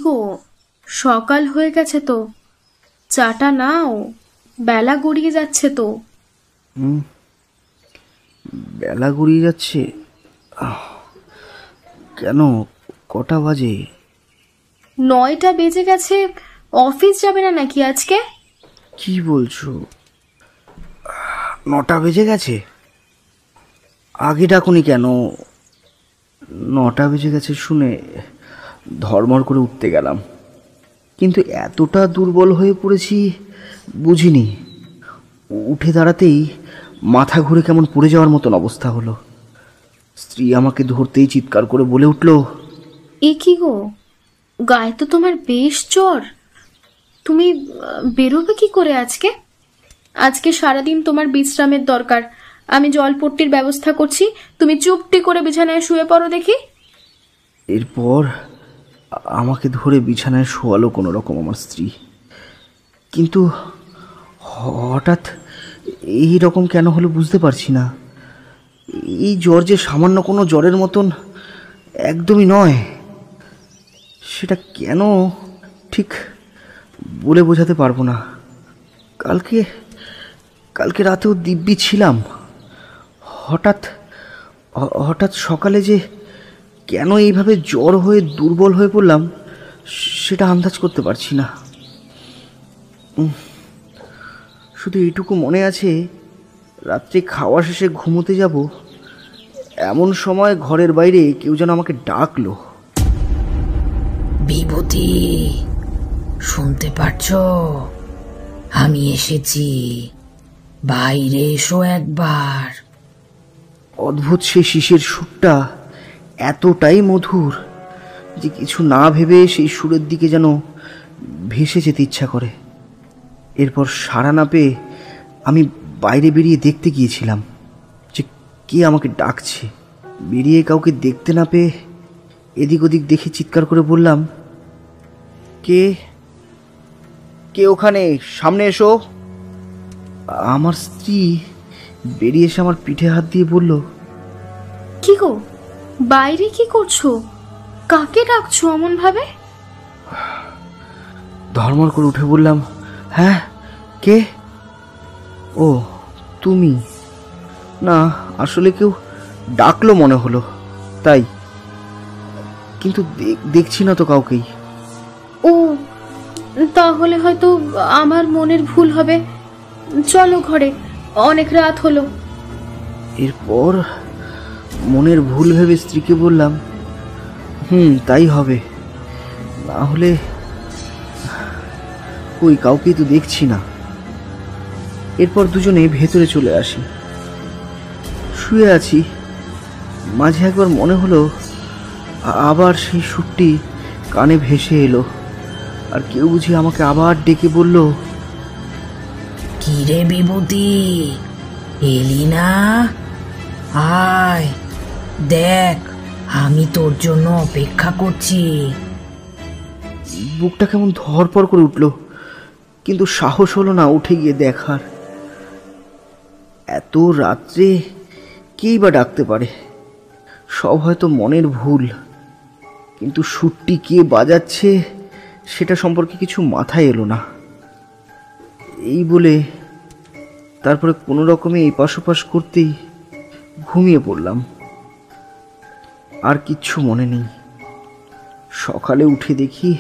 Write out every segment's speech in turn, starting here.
গো, সকাল হয়ে গেছে তো, চাটা নাও, বেলা গড়িয়ে যাচ্ছে তো। বেলা গড়িয়ে যাচ্ছে? কেন, কটা বাজে? 9টা বেজে গেছে। অফিস যাবে না নাকি আজকে? কি বলছো? 9টা বেজে গেছে? আগে ডাকুনি কেন? 9টা বেজে গেছে শুনে ধর্মর করে উঠতে গেলাম, কিন্তু এতটা দুর্বল হয়ে পড়েছি বুঝিনি। উঠে দাঁড়াতেই মাথা ঘুরে কেমন পড়ে যাওয়ার মতন অবস্থা হলো। স্ত্রী আমাকে ধরতেই চিৎকার করে বলে উঠল, এ কি গো, গায়ে তো তোমার বেশ জ্বর। তুমি বেরোবে কি করে আজকে? আজকে সারাদিন তোমার বিশ্রামের দরকার। আমি জলপট্টির ব্যবস্থা করছি, তুমি চুপটি করে বিছানায় শুয়ে পড়ো দেখি। এরপর আমাকে ধরে বিছানায় শোয়ালো কোনো রকম আমার স্ত্রী। কিন্তু হঠাৎ এই রকম কেন হলো বুঝতে পারছি না। এই জ্বর যে সামান্য কোনো জ্বরের মতন একদমই নয়, সেটা কেন ঠিক বলে বোঝাতে পারবো না। কালকে রাতেও দিব্যি ছিলাম। হঠাৎ সকালে যে কেন এইভাবে জ্বর হয়ে দুর্বল হয়ে পড়লাম সেটা আন্দাজ করতে পারছি না। শুধু এইটুকু মনে আছে, রাত্রে খাওয়া শেষে ঘুমোতে যাব এমন সময় ঘরের বাইরে কেউ যেন আমাকে ডাকলো। বিভূতি, শুনতে পারছো? আমি এসেছি, বাইরে এসো একবার। অদ্ভুত সেই শিশের সুরটা এতটাই মধুর যে কিছু না ভেবে সেই সুরের দিকে যেন ভেসে যেতে ইচ্ছা করে। এরপর সাড়া না পেয়ে আমি বাইরে বেরিয়ে দেখতে গিয়েছিলাম যে কে আমাকে ডাকছে। বেরিয়ে কাউকে দেখতে না পেয়ে এদিক ওদিক দেখে চিৎকার করে বললাম, কে কে ওখানে, সামনে এসো। আমার স্ত্রী বেরিয়ে এসে আমার পিঠে হাত দিয়ে বলল, কি গো, বাইরে কি করছো? কাকে ডাকছো অমন ভাবে? ধর্মর করে উঠে বললাম, হ্যাঁ, কে? ও তুমি? না, আসলে কেউ ডাকলো মনে হলো তাই, কিন্তু দেখছি না তো কাউকেই। ও, তাহলে হয়তো আমার মনের ভুল হবে। চলো ঘরে, অনেক রাত হলো। এরপর মনের ভুল ভেবে স্ত্রীকে বললাম, তাই হবে, না হলে কই কাউকেই তো দেখছি না। এরপর দুজনে ভেতরে চলে আসি। শুয়ে আছি, মাঝে একবার মনে হলো আবার সেই সুরটি কানে ভেসে এলো, আর কেউ বুঝি আমাকে আবার ডেকে বলল, কি রে বিভূতি, এলি না? আয়, দেখ, আমি তোর জন্য অপেক্ষা করছি। বুকটা কেমন ধরপড় করে উঠল, কিন্তু সাহস হলো না উঠে গিয়ে দেখার। এত রাত্রে কেই বা ডাকতে পারে? সব হয়তো মনের ভুল, কিন্তু সুরটি কে বাজাচ্ছে সেটা সম্পর্কে কিছু মাথায় এলো না। এই বলে তারপরে কোনো রকমে এপাশ ওপাশ করতেই ঘুমিয়ে পড়লাম। আর কিচ্ছু মনে নেই। সকালে উঠে দেখি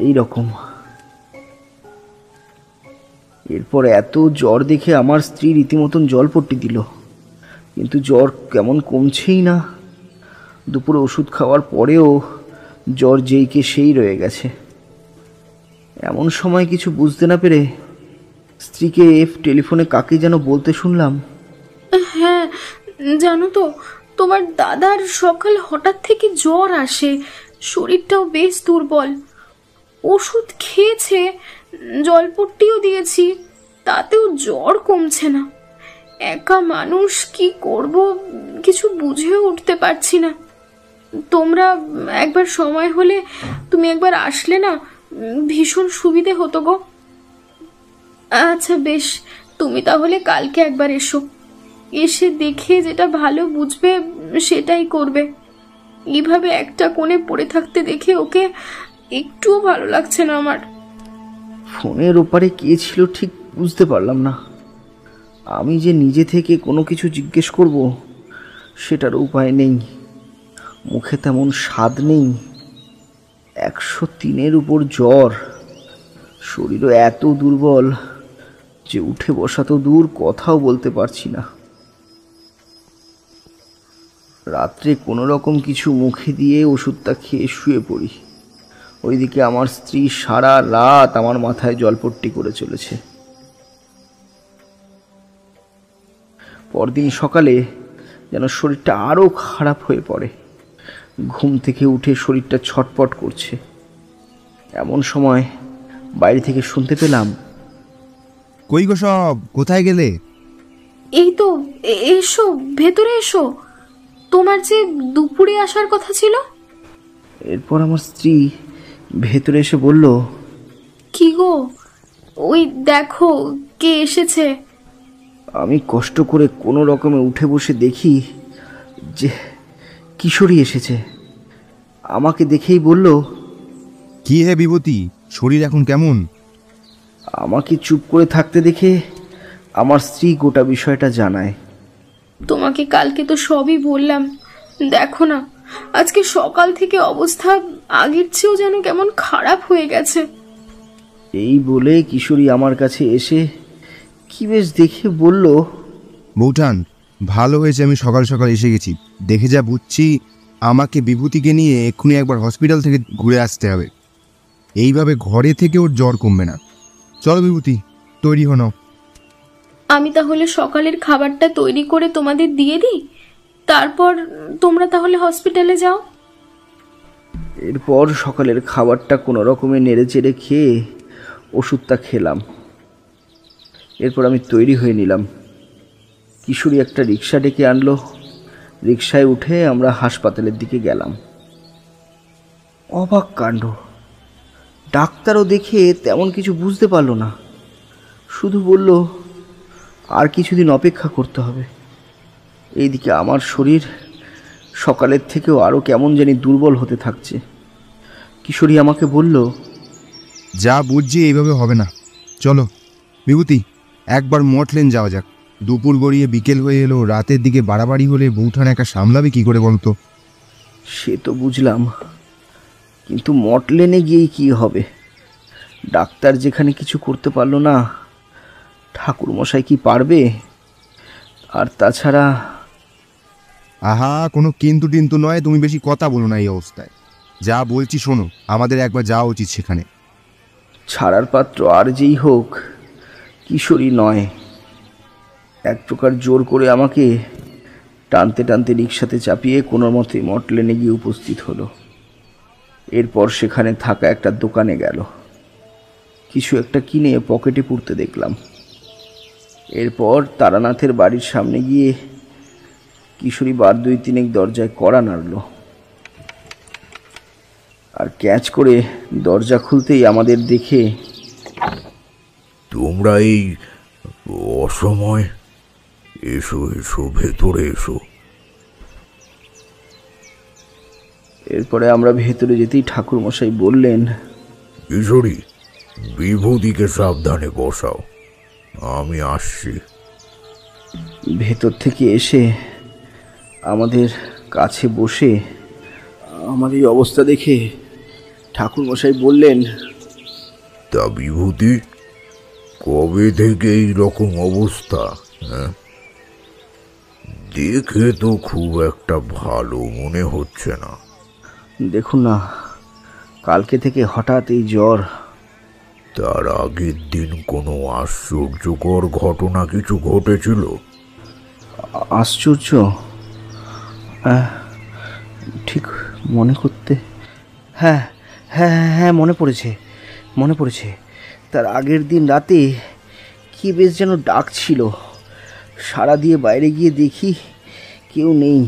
এই রকম। এরপর এত জ্বর দেখে আমার স্ত্রী রীতিমতন জলপট্টি দিল, কিন্তু জ্বর কেমন কমছেই না। দুপুরে ওষুধ খাওয়ার পরেও জ্বর যেইকে সেই রয়ে গেছে। এমন সময় কিছু বুঝতে না পেরে স্ত্রীকে টেলিফোনে কাকে যেন বলতে শুনলাম, হ্যাঁ, জানো তো, তোমার দাদার সকাল হঠাৎ থেকে জ্বর আসে, শরীরটাও বেশ দুর্বল। ওষুধ খেয়েছে, জলপট্টিও দিয়েছি, তাতেও জ্বর কমছে না। একা মানুষ, কি করব কিছু বুঝেও উঠতে পারছি না। তোমরা একবার সময় হলে তুমি একবার আসলে না, ভীষণ সুবিধে হতো গো। আচ্ছা বেশ, তুমি তাহলে কালকে একবার এসো, এসে দেখে যেটা ভালো বুঝবে সেটাই করবে। এইভাবে একটা কোণে পড়ে থাকতে দেখে ওকে একটুও ভালো লাগছে না আমার। ফোনের ওপারে কে ছিল ঠিক বুঝতে পারলাম না। আমি যে নিজে থেকে কোনো কিছু জিজ্ঞেস করব সেটার উপায় নেই। মুখে তেমন স্বাদ নেই। 103-এর উপর জ্বর। শরীরও এত দুর্বল যে উঠে বসা তো দূর, কথাও বলতে পারছি না। রাত্রে কোনো রকম কিছু মুখে দিয়ে ওষুধটা খেয়ে শুয়ে পড়ি। ওইদিকে আমার স্ত্রী সারা রাত আমার মাথায় জলপট্টি করে চলেছে। পরদিন সকালে যেন শরীরটা আরও খারাপ হয়ে পড়ে। ঘুম থেকে উঠে শরীরটা ছটপট করছে। এমন সময় বাইরে থেকে শুনতে পেলাম, কই গো সব, কোথায় গেলে? এই তো এসো, ভেতরে এসো। তোমার যে দুপুরে আসার কথা ছিল। এরপর আমার স্ত্রী ভেতরে এসে বলল, কি গো, ওই দেখো কে এসেছে। আমি কষ্ট করে কোনো রকমে উঠে বসে দেখি যে কিশোরী এসেছে। আমাকে দেখেই বলল, কি হে বিভূতি, শরীর এখন কেমন? আমাকে চুপ করে থাকতে দেখে আমার স্ত্রী গোটা বিষয়টা জানায়। তোমাকে কালকে তো সবই বললাম, দেখো না আজকে সকাল থেকে অবস্থা আগের চেয়েও যেন কেমন খারাপ হয়ে গেছে। এই বলে কিশোরী আমার কাছে এসে কি বেশ দেখে বলল, বৌঠান, ভালো হয়েছে আমি সকাল সকাল এসে গেছি। দেখে যা বুঝছি আমাকে বিভূতিকে নিয়ে এক্ষুনি একবার হসপিটাল থেকে ঘুরে আসতে হবে। এইভাবে ঘরে থেকে ওর জ্বর কমবে না। চলো বিভূতি, তৈরি হও। আমি তাহলে সকালের খাবারটা তৈরি করে তোমাদের দিয়ে দিই, তারপর তোমরা তাহলে হসপিটালে যাও। এরপর সকালের খাবারটা কোনো রকমে নেড়ে চেড়ে খেয়ে ওষুধটা খেলাম। এরপর আমি তৈরি হয়ে নিলাম। কিশোরী একটা রিক্সা ডেকে আনলো। রিক্সায় উঠে আমরা হাসপাতালের দিকে গেলাম। অবাক কাণ্ড, ডাক্তারও দেখে তেমন কিছু বুঝতে পারলো না। শুধু বলল আর কিছুদিন অপেক্ষা করতে হবে। এইদিকে আমার শরীর সকালের থেকেও আরও কেমন জানি দুর্বল হতে থাকছে। কিশোরী আমাকে বলল, যা বুঝছি এইভাবে হবে না। চলো বিভূতি, একবার মঠলেন যাওয়া যাক। দুপুর গড়িয়ে বিকেল হয়ে এলো, রাতের দিকে বাড়াবাড়ি হলে বৌঠান একা সামলাবে কি করে বলতো? সে তো বুঝলাম, কিন্তু মটলেনে গিয়েই কি হবে? ডাক্তার যেখানে কিছু করতে পারলো না, ঠাকুরমশাই কি পারবে? আর তাছাড়া আহা, কোনো কিন্তু টিন্তু নয়, তুমি বেশি কথা বলো না এই অবস্থায়। যা বলছি শোনো, আমাদের একবার যাওয়া উচিত সেখানে। ছাড়ার পাত্র আর যেই হোক, কিশোরী নয়। এক প্রকার জোর করে আমাকে টানতে টানতে রিক্সাতে চাপিয়ে কোনো মতে মটলেনে গিয়ে উপস্থিত হলো। এরপর সেখানে থাকা একটা দোকানে গেল। কিছু একটা কিনে পকেটে পুরতে দেখলাম। এরপর তারানাথের বাড়ির সামনে গিয়ে কিশোরী বার 2-3 দরজায় কড়া নাড়ল। আর ক্যাচ করে দরজা খুলতেই আমাদের দেখে, তোমরা এই অসময়? এসো এসো, ভেতরে এসো। এরপরে আমরা ভেতরে যেতেই ঠাকুরমশাই বললেন, কিশোরী, বিভূতিকে সাবধানে বসাও, আমি আসছি। ভেতর থেকে এসে আমাদের কাছে বসে আমাদের অবস্থা দেখে ঠাকুরমশাই বললেন, তা বিভূতি, কবে থেকে এই রকম অবস্থা? দেখে তো খুব একটা ভালো মনে হচ্ছে না। দেখুন না, কালকে থেকে হঠাৎ এই জ্বর। তার আগের দিন কোনো আশ্চর্যকর ঘটনা কিছু ঘটেছিল? আশ্চর্য? ঠিক মনে করতে, হ্যাঁ হ্যাঁ হ্যাঁ, মনে পড়েছে। তার আগের দিন রাতে কি বেশ যেন ডাক ছিল। সাড়া দিয়ে বাইরে গিয়ে দেখি কেউ নেই।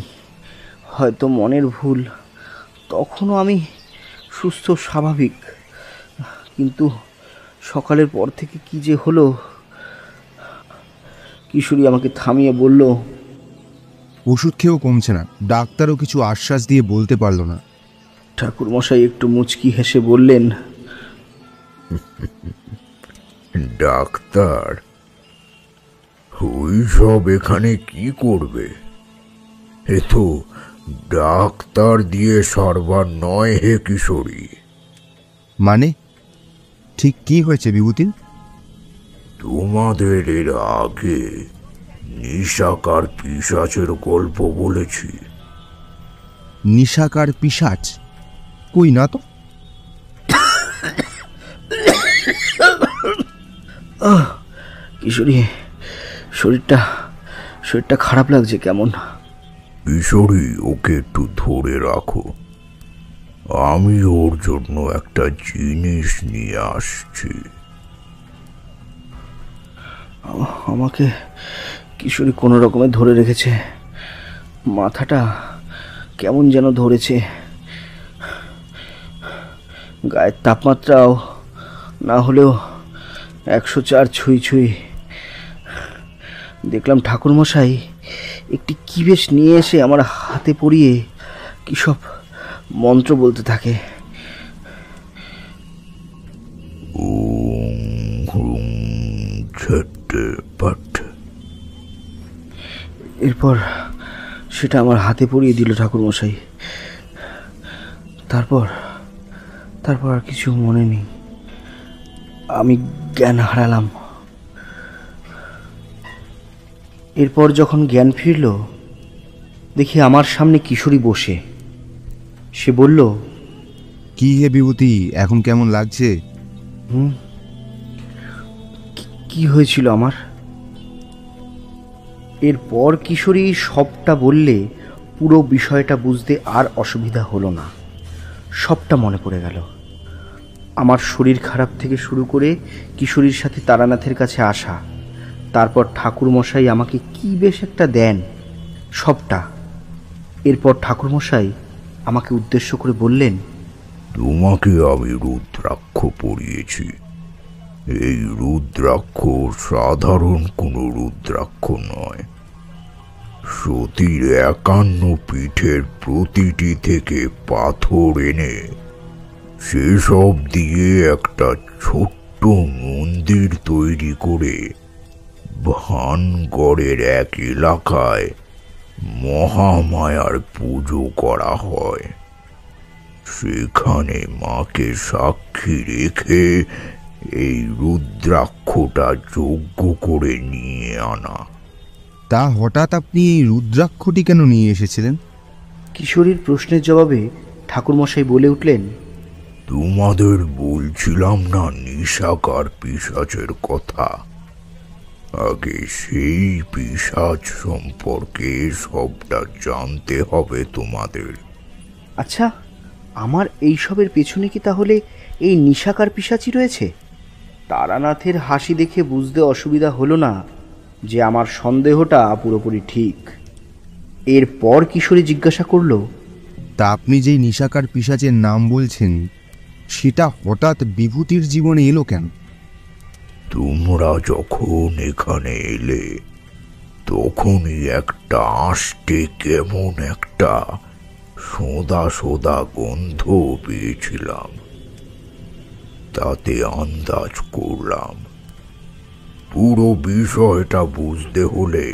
হয়তো মনের ভুল। তখনও আমি সুস্থ স্বাভাবিক, কিন্তু সকালের পর থেকে কি যে হলো। কিশোরী আমাকে থামিয়ে বলল, ওষুধ খেয়েও কমছে না, ডাক্তারও কিছু আশ্বাস দিয়ে বলতে পারলো না। ঠাকুরমশাই একটু মুচকি হেসে বললেন, ডাক্তার, ওই সব এখানে কি করবে? এ তো ডাক্তার দিয়ে সারবার নয় হে কিশোরী। মানে ঠিক কি হয়েছে বিভূতির? তোমাদের এর আগে নিশাকার পিশাচের গল্প বলেছি। নিশাকার পিশাচ? কই না তো। কিশোরী, শরীরটা খারাপ লাগছে কেমন। কিশোরী, ওকে একটু ধরে রাখো, আমি ওর জন্য একটা জিনিস নিয়ে আসছি। আমাকে কিশোরী কোনো রকমে ধরে রেখেছে, মাথাটা কেমন যেন ধরেছে, গায়ের তাপমাত্রাও না হলেও 104 ছুঁই ছুঁই। দেখলাম ঠাকুরমশাই একটি কি বেশ নিয়ে এসে আমার হাতে পরিয়ে কি সব মন্ত্র বলতে থাকে। এরপর সেটা আমার হাতে পরিয়ে দিল ঠাকুরমশাই। তারপর আর কিছু মনে নেই, আমি জ্ঞান হারালাম। এরপর যখন জ্ঞান ফিরল, দেখি আমার সামনে কিশোরী বসে। সে বলল, কি হে বিভূতি, এখন কেমন লাগছে? কি হয়েছিল আমার? এরপর কিশোরী সবটা বললে পুরো বিষয়টা বুঝতে আর অসুবিধা হলো না, সবটা মনে পড়ে গেল। আমার শরীর খারাপ থেকে শুরু করে কিশোরীর সাথে তারানাথের কাছে আসা, তারপর ঠাকুরমশাই আমাকে কি বেশ একটা দেন, সবটা। এরপর ঠাকুরমশাই আমাকে উদ্দেশ্য করে বললেন, তোমাকে আমি রুদ্রাক্ষ পরিয়েছি। এই রুদ্রাক্ষ সাধারণ কোনো রুদ্রাক্ষ নয়। সতীর 51 পিঠের প্রতিটি থেকে পাথর এনে সেসব দিয়ে একটা ছোট্ট মন্দির তৈরি করে ভানগড়ের এক এলাকায় মহামায়ার পুজো করা হয়। সেখানে মাকে সাক্ষী রেখে এই রুদ্রাক্ষটা যজ্ঞ করে নিয়ে আনা। তা হঠাৎ আপনি এই রুদ্রাক্ষটি কেন নিয়ে এসেছিলেন? কিশোরীর প্রশ্নের জবাবে ঠাকুরমশাই বলে উঠলেন, তোমাদের বলছিলাম না নিশাকার পিশাচের কথা? আগে সেই পিশাচ সম্পর্কে সবটা জানতে হবে তোমাদের। আচ্ছা, আমার এইসবের পেছনে কি তাহলে এই নিশাকার পিশাচই রয়েছে? তারানাথের হাসি দেখে বুঝতে অসুবিধা হলো না যে আমার সন্দেহটা পুরোপুরি ঠিক। এরপর কিশোরী জিজ্ঞাসা করল, তা আপনি যেই নিশাকার পিশাচের নাম বলছেন, সেটা হঠাৎ বিভূতির জীবনে এলো কেন? তোমরা যখন এখানে এলে তখনই একটা আষ্টে কেমন একটা সোদা সোদা গন্ধ পেয়েছিলাম। তাতে আন্দাজ করলাম পুরো বিষয়টা বুঝতে হলে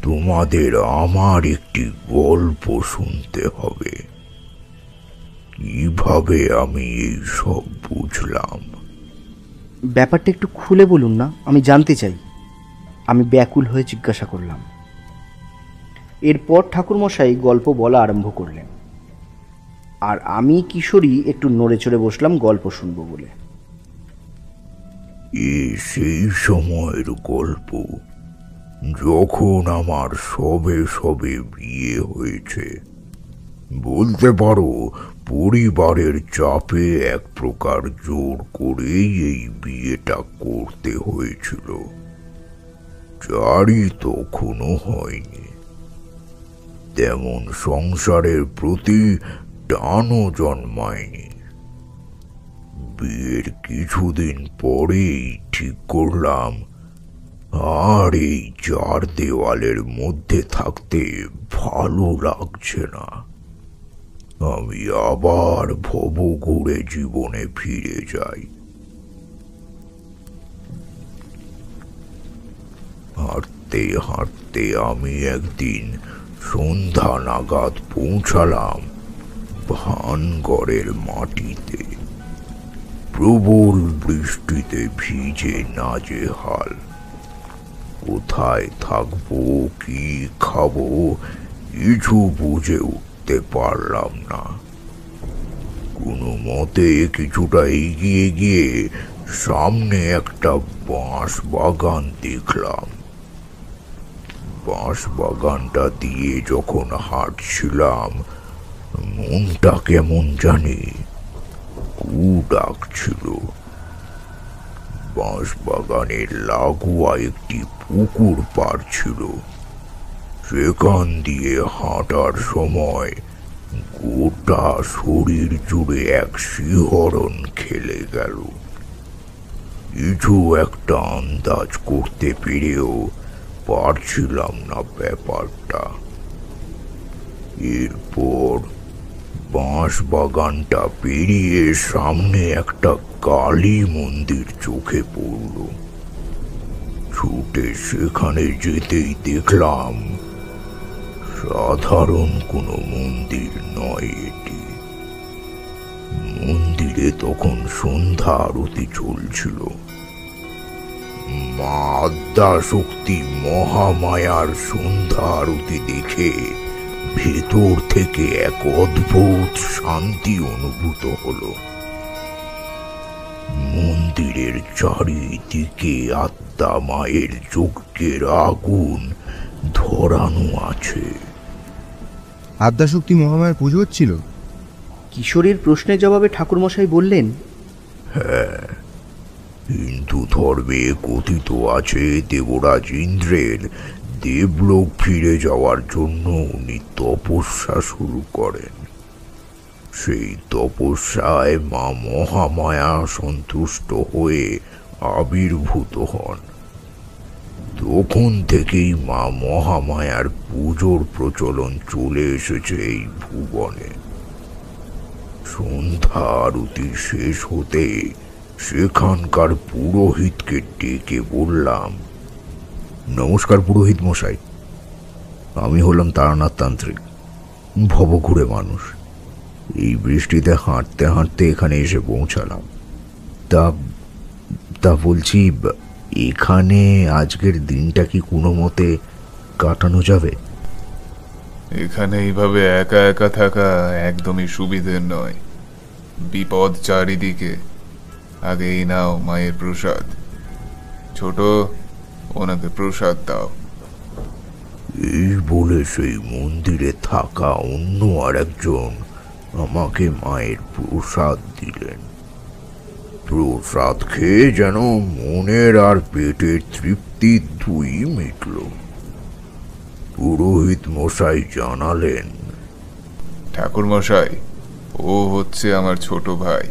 তোমাদের আমার একটি গল্প শুনতে হবে। কিভাবে আমি এই সব বুঝলাম? ব্যাপারটা একটু খুলে বলুন না, আমি জানতে চাই। আমি ব্যাকুল হয়ে জিজ্ঞাসা করলাম। এরপর ঠাকুরমশাই গল্প বলা আরম্ভ করলেন, আর আমি কিশোরী একটু নড়ে চড়ে বসলাম গল্প শুনবো বলে। সেই সময়ের গল্প, যখন আমার সবে সবে বিয়ে হয়েছে। বলতে পারো পরিবারের চাপে এক প্রকার জোর করেই এই বিয়েটা করতে হয়েছিল। যারই তখনও হয়নি, তেমন সংসারের প্রতি টানও জন্মায়নি। বিয়ের কিছুদিন পরেই ঠিক করলাম আর এই 4 দেওয়ালের মধ্যে থাকতে ভালো লাগছে না। আমি আবার ভবঘুরে জীবনে ফিরে যাই। হাঁটতে হাঁটতে আমি একদিন সন্ধ্যা নাগাদ পৌঁছালাম ভানগড়ের মাটিতে। প্রবল বৃষ্টিতে ভিজে নাজেহাল। কোথায় থাকবো, কি খাবো, কিছু বুঝে উঠতে পারলাম না। কোনো মতে কিছুটা এগিয়ে গিয়ে সামনে একটা বাঁশ বাগান দেখলাম। বাঁশ বাগানটা দিয়ে যখন হাঁটছিলাম, মনটা কেমন জানি কু ডাকছিল। বাঁশ বাগানের লাগোয়া একটি পুকুর পাড় ছিল। সেখান দিয়ে হাঁটার সময় গোটা শরীর জুড়ে এক শিহরণ খেলে গেল। কিছু একটা আন্দাজ করতে পেরেও পারছিলাম না ব্যাপারটা। এরপর বাঁশ বাগানটা পেরিয়ে সামনে একটা কালী মন্দির চোখে পড়ল। ছুটে সেখানে যেতেই দেখলাম সাধারণ কোনো মন্দির নয় এটি। মন্দিরে তখন সন্ধ্যা আরতি চলছিল। মা আদ্যাশক্তি মহামায়ার সন্ধ্যা আরতি দেখে ভেতর থেকে এক অদ্ভুত শান্তি অনুভূত হলো। মন্দিরের চারিদিকে আদ্যা মায়ের যজ্ঞের আগুন ধরানো আছে। আদ্যাশক্তি মহামায়ার পুজো হচ্ছিল? কিশোরের প্রশ্নের জবাবে ঠাকুরমশাই বললেন, হিন্দু ধর্মে কথিত আছে দেবরাজ ইন্দ্রের দেবলোক ফিরে যাওয়ার জন্য উনি তপস্যা শুরু করেন। সেই তপস্যায় মা মহামায়া সন্তুষ্ট হয়ে আবির্ভূত হন। তখন থেকেই মা মহামায়ার পুজোর প্রচলন চলে এসেছে এই ভুবনে। সন্ধ্যা আরতি শেষ হতে সেখানকার পুরোহিতকে ডেকে বললাম, নমস্কার পুরোহিত মশাই, আমি হলাম তারানাথ তান্ত্রিক, ভবঘুরে মানুষ। এই বৃষ্টিতে হাঁটতে হাঁটতে এখানে এসে পৌঁছালাম। তা বলছি, এখানে আজকের দিনটা কি কোনো মতে কাটানো যাবে? এখানে এইভাবে একা একা থাকা একদমই সুবিধের নয়। বিপদ চারিদিকে। আগে এই নাও মায়ের প্রসাদ। ছোট, ওনাকে প্রসাদ দাও। এই বলে সেই মন্দিরে থাকা অন্য আরেকজন আমাকে মায়ের প্রসাদ দিলেন। প্রসাদ খেয়ে যেন মনের আর পেটের তৃপ্তি দুই মিটল। পুরোহিত মশাই জানালেন, ঠাকুর মশাই, ও হচ্ছে আমার ছোট ভাই।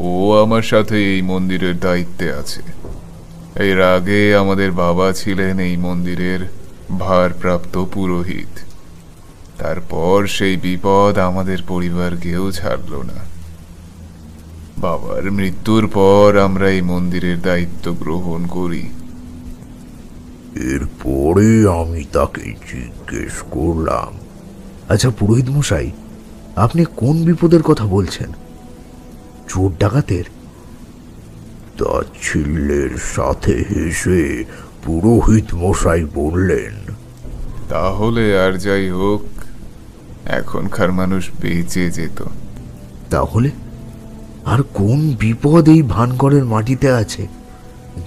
ও আমার সাথে এই মন্দিরের দায়িত্বে আছে। এর আগে আমাদের বাবা ছিলেন এই মন্দিরের ভারপ্রাপ্ত পুরোহিত। তারপর সেই বিপদ আমাদের পরিবারকেও ছাড়ল না। বাবার মৃত্যুর পর আমরা এই মন্দিরের দায়িত্ব গ্রহণ করি। এরপরে আমি তাকে জিজ্ঞেস করলাম, আচ্ছা পুরোহিত মশাই, আপনি কোন বিপদের কথা বলছেন? চোর ডাকাতের? তাচ্ছিল্যের সাথে হেসে পুরোহিত মশাই বললেন, তাহলে আর যাই হোক, এখনকার মানুষ বেঁচে যেত। তাহলে আর কোন বিপদ এই ভানগড়ের মাটিতে আছে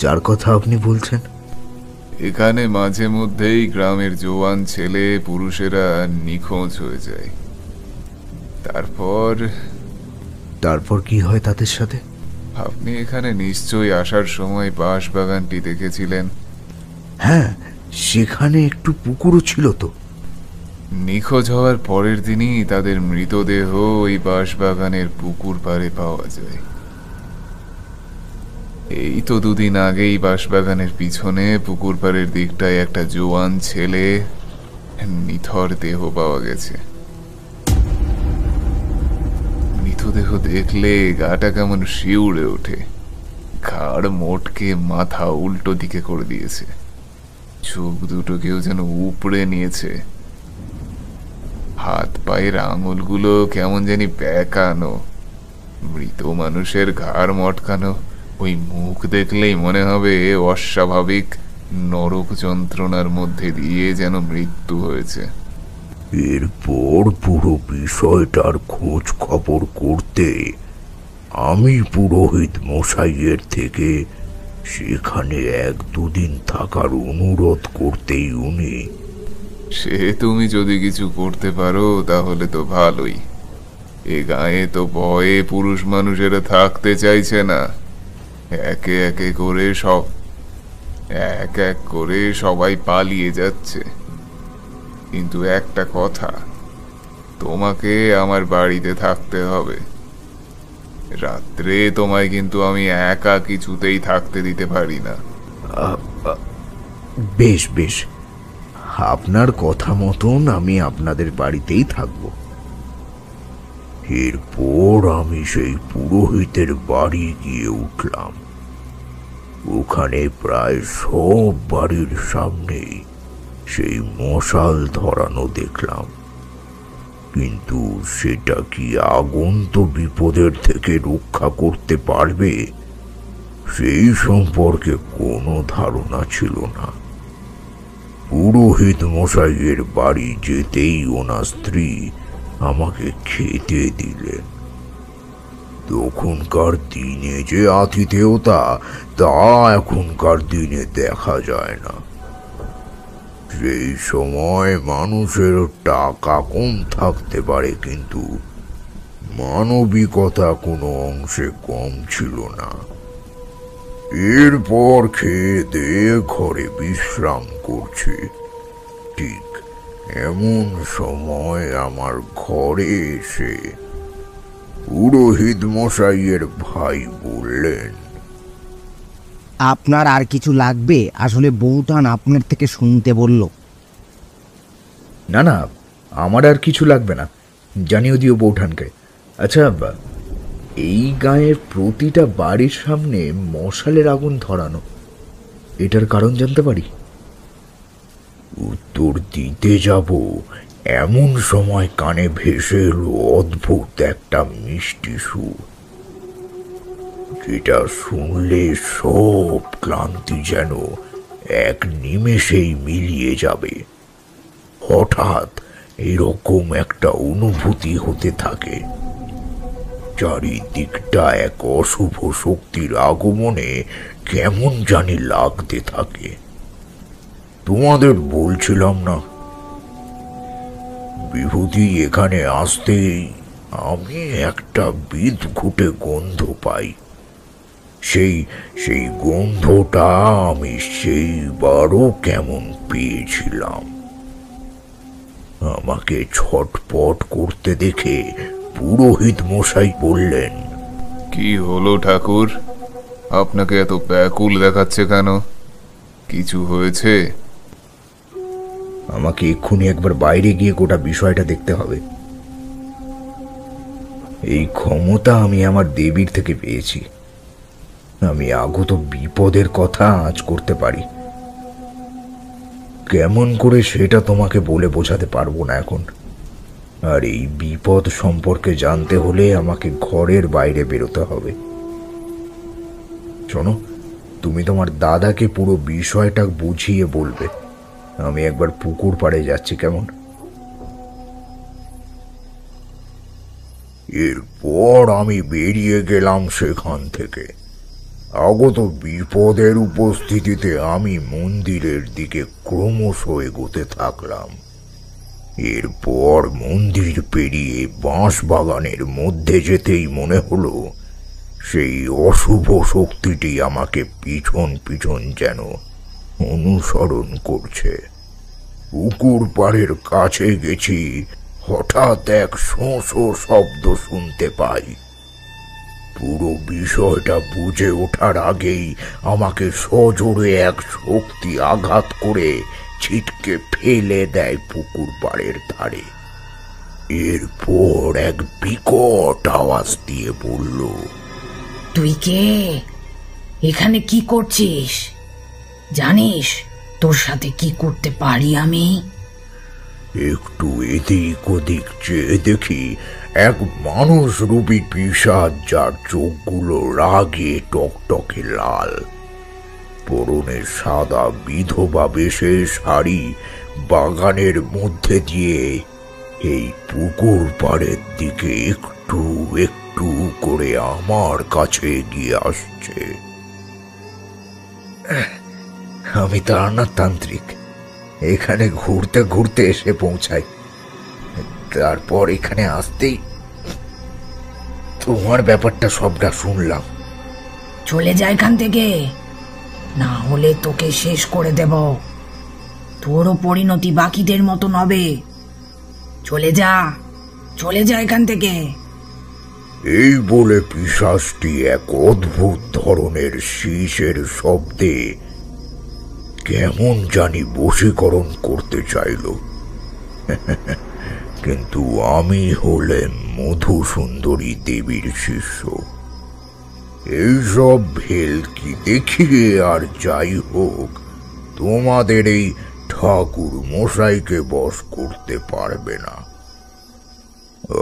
যার কথা আপনি বলছেন? এখানে মাঝে মধ্যেই গ্রামের জওয়ান ছেলে পুরুষেরা নিখোঁজ হয়ে যায়। তারপর কি হয় তাদের সাথে? আপনি এখানে নিশ্চয়ই আসার সময় বাঁশ বাগানটি দেখেছিলেন। হ্যাঁ, সেখানে একটু পুকুরও ছিল তো। নিখোঁজ হওয়ার পরের দিনই তাদের মৃতদেহ ওই বাঁশ বাগানের পুকুর পাড়ে পাওয়া যায়। এই তো দুদিন আগেই বাঁশবাগানের পিছনে পুকুর পাড়ের দিকটায় একটা জোয়ান ছেলে নিথর দেহ পাওয়া গেছে। মৃতদেহ দেখলে গাটা কেমন শিউড়ে ওঠে। ঘাড় মোটকে মাথা উল্টো দিকে করে দিয়েছে, চোখ দুটো কেউ যেন উপড়ে নিয়েছে, হাত পায়ের আঙুলগুলো কেমন জানি বেঁকানো। মৃত মানুষের ঘাড় মটকানো ওই মুখ দেখলেই মনে হবে অস্বাভাবিক নরক যন্ত্রণার মধ্যে দিয়ে যেন মৃত্যু হয়েছে। এরপর পুরো বিষয়টার খোঁজ খবর করতে আমি পুরোহিত মশাইয়ের থেকে সেখানে 1-2 দিন থাকার অনুরোধ করতেই উনি, সে তুমি যদি কিছু করতে পারো তাহলে তো ভালোই। এ গায়ে তো ভয়ে পুরুষ মানুষেরা থাকতে চাইছে না। একে একে করে এক এক করে সবাই পালিয়ে যাচ্ছে। কিন্তু একটা কথা, তোমাকে আমার বাড়িতে থাকতে হবে। রাত্রে তোমায় কিন্তু আমি একা কিছুতেই থাকতে দিতে পারি না। বেশ বেশ, আপনার কথা মতন আমি আপনাদের বাড়িতেই থাকব। এরপর আমি সেই পুরোহিতের বাড়ি গিয়ে উঠলাম। ওখানে প্রায় সব বাড়ির সামনেই সেই মশাল ধরানো দেখলাম, কিন্তু সেটা কি আগন্ত বিপদের থেকে রক্ষা করতে পারবে সেই সম্পর্কে কোনো ধারণা ছিল না। পুরোহিত মশাইয়ের বাড়ি যেতেই ওনার স্ত্রী আমাকে খেতে দিলেন। তখনকার দিনে যে আতিথেয়তা, তা এখনকার দিনে দেখা যায় না। সেই সময় মানুষের টাকা কম থাকতে পারে, কিন্তু মানবিকতা কোনো অংশে কম ছিল না। এরপর খেয়ে দিয়ে ঘরে বিশ্রাম করছি, ঠিক এমন সময় আমার ঘরে এসে পুরোহিত মশাইয়ের ভাই বললেন, আপনার আর কিছু লাগবে? আসলে বউটান আপনার থেকে শুনতে বলল। না না, আমার আর কিছু লাগবে না, জানিয়ে দিও বৌঠানকে। আচ্ছা, এই গাঁয়ের প্রতিটা বাড়ির সামনে মশালের আগুন ধরানো, এটার কারণ জানতে পারি? উত্তর দিতে যাব এমন সময় কানে ভেসে এলো অদ্ভুত একটা মিষ্টি সুর, যেটা শুনলে সব ক্লান্তি যেন এক নিমেষেই মিলিয়ে যাবে। হঠাৎ এরকম একটা অনুভূতি হতে থাকে, চারিদিকটা এক অশুভ শক্তির আগমনে কেমন জানি লাগতে থাকে। তোমাদের বলছিলাম না, বিভূতি এখানে আসতেই আমি একটা বিদঘুটে গন্ধ পাই। সেই গন্ধটা আমি সেইবারও কেমন পেয়েছিলাম। আমাকে ছটপট করতে দেখে পুরোহিত মশাই বললেন, কি হলো ঠাকুর, আপনাকে এত ব্যাকুল দেখাচ্ছে কেন? কিছু হয়েছে? আমাকে এক্ষুনি একবার বাইরে গিয়ে গোটা বিষয়টা দেখতে হবে। এই ক্ষমতা আমি আমার দেবীর থেকে পেয়েছি। আমি আগত বিপদের কথা আঁচ করতে পারি। কেমন করে সেটা তোমাকে বলে বোঝাতে পারবো না এখন। আর এই বিপদ সম্পর্কে জানতে হলে আমাকে ঘরের বাইরে বেরোতে হবে। শোনো, তুমি তোমার দাদাকে পুরো বিষয়টা বুঝিয়ে বলবে। আমি একবার পুকুর পাড়ে যাচ্ছি, কেমন? এরপর আমি বেরিয়ে গেলাম সেখান থেকে। আগত বিপদের উপস্থিতিতে আমি মন্দিরের দিকে ক্রমশ এগোতে থাকলাম। এরপর মন্দির পেরিয়ে বাঁশ বাগানের মধ্যে যেতেই মনে হলো সেই অশুভ শক্তিটি আমাকে পিছন পিছন যেন অনুসরণ করছে। পুকুর পাড়ের কাছে গেছি, হঠাৎ এক শোঁ শোঁ শব্দ শুনতে পাই। পুরো বিষয়টা বুঝে ওঠার আগেই আমাকে সজোরে এক শক্তি আঘাত করে ছিটকে ফেলে দেয় পুকুর পাড়ের ধারে। এরপর এক বিকট আওয়াজ দিয়ে বলল, তুই কে? এখানে কি করছিস? জানিস তোর সাথে কি করতে পারি আমি? একটু এদিক ওদিক চেয়ে দেখি এক মানুষ রূপী পিশাচ, যার চোখগুলো রাগে টকটকে লাল, পরনে সাদা বিধবা বেশের শাড়ি, বাগানের মধ্যে দিয়ে এই পুকুর পাড়ের দিকে একটু একটু করে আমার কাছে এগিয়ে আসছে। আমি তার তান্ত্রিক, এখানে ঘুরতে ঘুরতে এসে পৌঁছাই। তারপর এখানে আসতেই তোমার ব্যাপারটা সবটা শুনলাম। চলে যা এখান থেকে, না হলে তোকে শেষ করে দেব। তোরও পরিণতি বাকিদের মতন হবে। চলে যা, চলে যা এখান থেকে। এই বলে পিশাচটি এক অদ্ভুত ধরনের শীষের শব্দে কেমন জানি বশীকরণ করতে চাইল। কিন্তু আমি হলেন মধুসুন্দরী দেবীর শিষ্য। এইসব ভেলকি দেখিয়ে আর যাই হোক তোমাদের এই ঠাকুর মশাইকে বশ করতে পারবে না।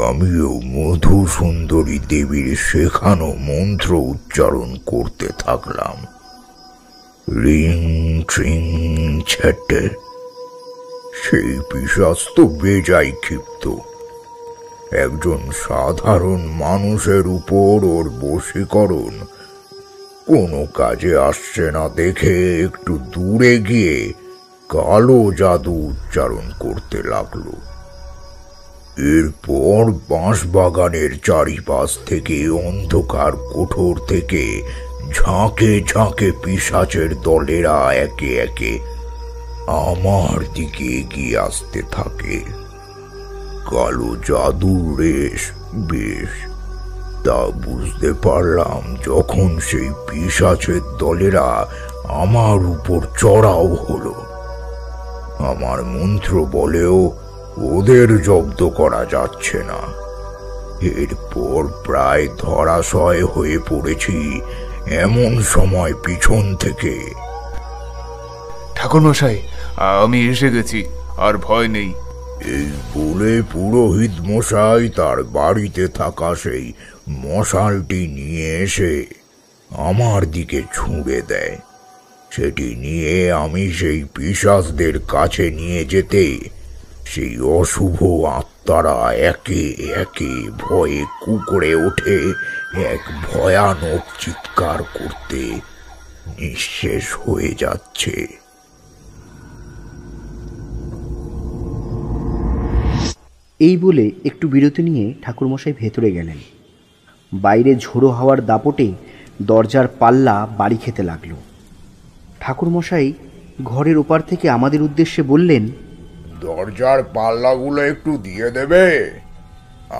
আমিও মধুসুন্দরী দেবীর শেখানো মন্ত্র উচ্চারণ করতে থাকলাম। রিং ট্রিং ছেটে। সেই পিশাচ তো বেজায় ক্ষিপ্ত। একজন সাধারণ মানুষের উপর ওর বশীকরণ কোনো কাজে আসছে না দেখে একটু দূরে গিয়ে কালো জাদু উচ্চারণ করতে লাগলো। এরপর বাঁশবাগানের চারিপাশ থেকে অন্ধকার কোঠর থেকে ঝাঁকে ঝাঁকে পিশাচের দলেরা একে একে আমার দিকে এগিয়ে আসতে থাকে। কালো জাদুর রেশ বেশ তা বুঝতে পারলাম যখন সেই পিশাচের দলেরা আমার উপর চড়াও হলো। আমার মন্ত্র বলেও ওদের জব্দ করা যাচ্ছে না। এরপর প্রায় ধরাশয় হয়ে পড়েছি, এমন সময় পিছন থেকে, ঠাকুরমশাই, আমি এসে গেছি, আর ভয় নেই। এই বলে পুরোহিত মশাই তার বাড়িতে থাকা সেই মশালটি নিয়ে এসে আমার দিকে ছুঁড়ে দেয়। সেটি নিয়ে আমি সেই পিশাচদের কাছে নিয়ে যেতে সেই অশুভ আত্মারা একে একে ভয়ে কুঁকড়ে ওঠে, এক ভয়ানক চিৎকার করতে নিঃশেষ হয়ে যাচ্ছে। এই বলে একটু বিরতি নিয়ে ঠাকুরমশাই ভেতরে গেলেন। বাইরে ঝোড়ো হাওয়ার দাপটে দরজার পাল্লা বাড়ি খেতে লাগলো। ঠাকুরমশাই ঘরের ওপার থেকে আমাদের উদ্দেশ্যে বললেন, দরজার পাল্লাগুলো একটু দিয়ে দেবে,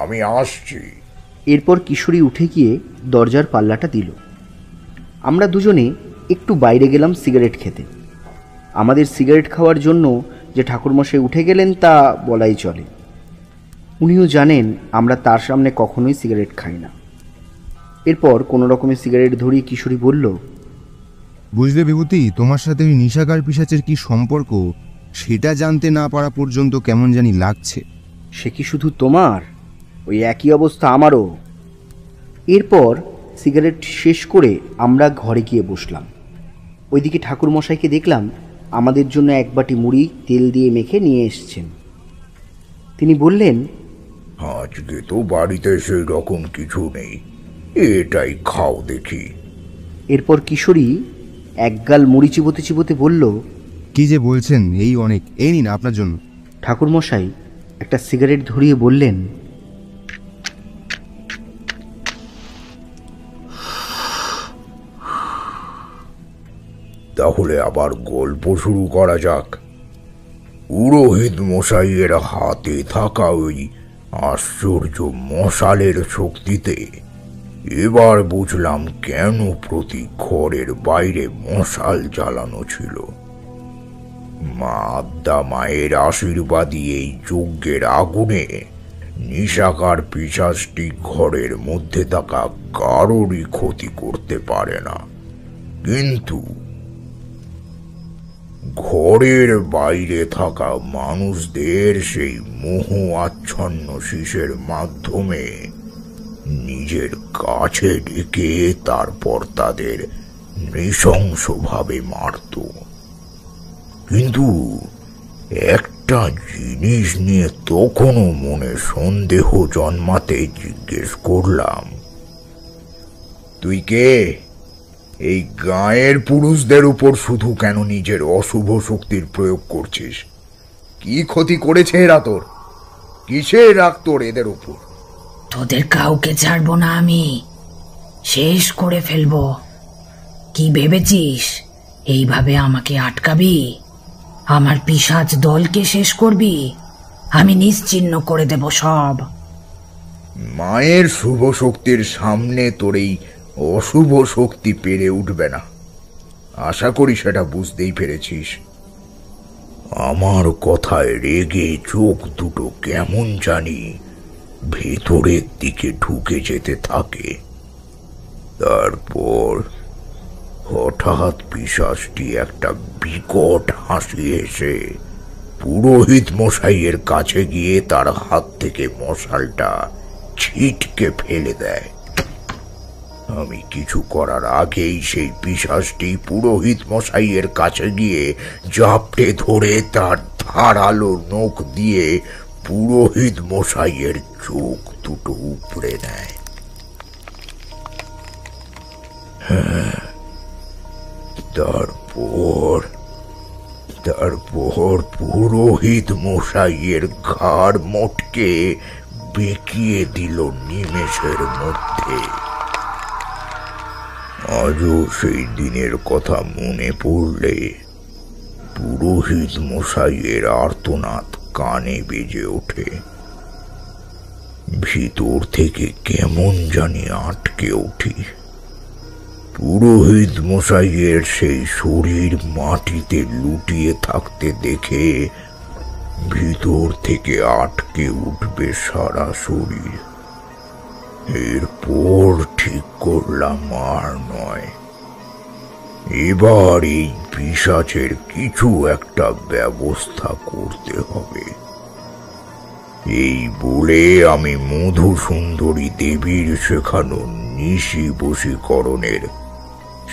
আমি আসছি। এরপর কিশোরী উঠে গিয়ে দরজার পাল্লাটা দিল। আমরা দুজনে একটু বাইরে গেলাম সিগারেট খেতে। আমাদের সিগারেট খাওয়ার জন্য যে ঠাকুরমশাই উঠে গেলেন তা বলাই চলে। উনিও জানেন আমরা তার সামনে কখনোই সিগারেট খাই না। এরপর কোনো রকমের সিগারেট ধরিয়ে কিশোরী বলল, বুঝলে বিভূতি, তোমার সাথে ওই নিশাকার পিশাচের কি সম্পর্ক সেটা জানতে না পারা পর্যন্ত কেমন জানি লাগছে। সে কি শুধু তোমার? ওই একই অবস্থা আমারও। এরপর সিগারেট শেষ করে আমরা ঘরে গিয়ে বসলাম। ওইদিকে ঠাকুরমশাইকে দেখলাম আমাদের জন্য এক বাটি মুড়ি তেল দিয়ে মেখে নিয়ে এসছেন। তিনি বললেন, আজকে তো বাড়িতে সেই রকম কিছু নেই, এটাই খাও দেখি। এরপর কিশোরী একগাল মুড়ি চিবোতে চিবোতে বলল, কি যে বলছেন, এই অনেক, এই নিন আপনার জন্য। ঠাকুরমশাই একটা সিগারেট ধরিয়ে বললেন, তাহলে আবার গল্প শুরু করা যাক। পুরোহিত মশাইয়ের হাতে থাকা ওই আশ্চর্য মশালের শক্তিতে এবার বুঝলাম কেন প্রতি ঘরের বাইরে মশাল জ্বালানো ছিল। মা আদ্যা মায়ের আশীর্বাদী এই যজ্ঞের আগুনে নিশাকার পিশাচটি ঘরের মধ্যে থাকা কারোরই ক্ষতি করতে পারে না, কিন্তু ঘরের বাইরে থাকা মানুষদের সেই মোহ আচ্ছন্ন শিসের মাধ্যমে নিজের কাছে ডেকে তারপর তাদের নৃশংসভাবে মারত। কিন্তু একটা জিনিস নিয়ে তখনও মনে সন্দেহ জন্মাতে জিজ্ঞেস করলাম, তুই কে? এই গাঁয়ের পুরুষদের উপর শুধু কেন নিজের অশুভ শক্তির প্রয়োগ করছিস? কি ক্ষতি করেছে এরা তোর? কিসের রাগ তোর এদের উপর? তোদের কাউকে ছাড়বো না, আমি শেষ করে ফেলবো। কি ভেবেছিস এইভাবে আমাকে আটকাবি? আমার পিশাচ দলকে শেষ করবি? আমি নিশ্চিহ্ন করে দেব সব। মায়ের শুভ শক্তির সামনে তোর এই অশুভ শক্তি পেরে উঠবে না, আশা করি সেটা বুঝতেই পেরেছিস। আমার কথায় রেগে চোখ দুটো কেমন জানি ভেতরের দিকে ঢুকে যেতে থাকে। তারপর হঠাৎ পিশাচটি একটা বিকট হাসি এসে পুরোহিত মশাইয়ের কাছে গিয়ে তার হাত থেকে মশালটা ছিটকে ফেলে দেয়। আমি কিছু করার আগেই সেই পিশাচটি পুরোহিত মশাইয়ের কাছে গিয়ে জাপটে ধরে তার ধারালো নখ দিয়ে পুরোহিত মশাইয়ের চোখ দুটো উপড়ে নেয়। তারপর পুরোহিত মশাইয়ের ঘাড় মোটকে বেঁকিয়ে দিল নিমেষের মধ্যে। আজও সেই দিনের কথা মনে পড়লে পুরোহিত মশাইয়ের আর্তনাদ কানে বেজে ওঠে। ভিতর থেকে কেমন জানি আটকে উঠি। পুরোহিত মশাইয়ের সেই শরীর মাটিতে লুটিয়ে থাকতে দেখে ভিতর থেকে আটকে উঠবে সারা শরীর। এরপর ঠিক করলাম আর নয়, এবার এই পিশাচের কিছু একটা ব্যবস্থা করতে হবে। এই বলে আমি মধুসুন্দরী দেবীর শেখানো নিশি বশীকরণের